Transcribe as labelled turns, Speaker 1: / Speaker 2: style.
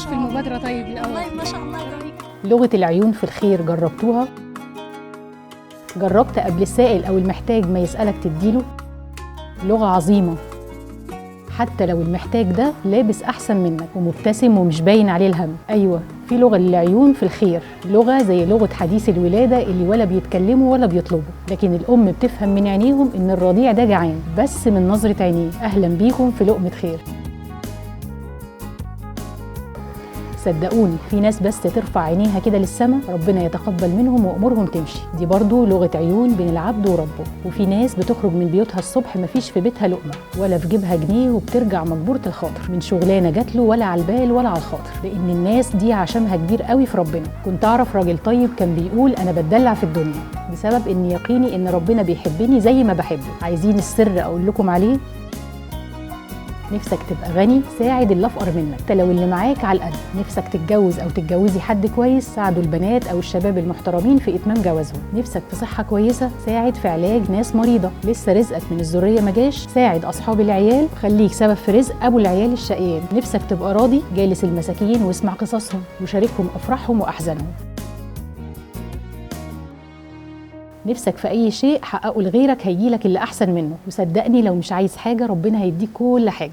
Speaker 1: في المبادرة طيب الأول؟
Speaker 2: والله ما شاء الله يبارك.
Speaker 3: لغة العيون في الخير جربتوها؟ جربت قبل السائل أو المحتاج ما يسألك تديله؟ لغة عظيمة، حتى لو المحتاج ده لابس أحسن منك ومبتسم ومش باين عليه الهم. أيوة، في لغة للعيون في الخير، لغة زي لغة حديث الولادة اللي ولا بيتكلموا ولا بيطلبوا، لكن الأم بتفهم من عينيهم إن الرضيع ده جعان بس من نظرة عينيه. أهلا بيكم في لقمة خير. صدقوني في ناس بس ترفع عينيها كده للسما ربنا يتقبل منهم وأمورهم تمشي. دي برضو لغة عيون بين العبد وربه. وفي ناس بتخرج من بيوتها الصبح مفيش في بيتها لقمة ولا في جيبها جنيه، وبترجع مجبورة الخاطر من شغلانة جاتله ولا على البال ولا على الخاطر، لأن الناس دي عشمها كبير قوي في ربنا. كنت أعرف راجل طيب كان بيقول أنا بتدلع في الدنيا بسبب إن يقيني إن ربنا بيحبني زي ما بحبه. عايزين السر أقول لكم عليه؟ نفسك تبقى غني؟ ساعد اللي افقر منك، حتى لو اللي معاك على القد. نفسك تتجوز او تتجوزي حد كويس؟ ساعدوا البنات او الشباب المحترمين في اتمام جوازهم. نفسك في صحه كويسه؟ ساعد في علاج ناس مريضه. لسه رزقك من الذريه ما جاش؟ ساعد اصحاب العيال وخليك سبب في رزق ابو العيال الشقيان. نفسك تبقى راضي؟ جالس المساكين واسمع قصصهم وشاركهم افراحهم واحزانهم. نفسك في أي شيء حققه لغيرك هيجيلك اللي أحسن منه، وصدقني لو مش عايز حاجة ربنا هيديك كل حاجة.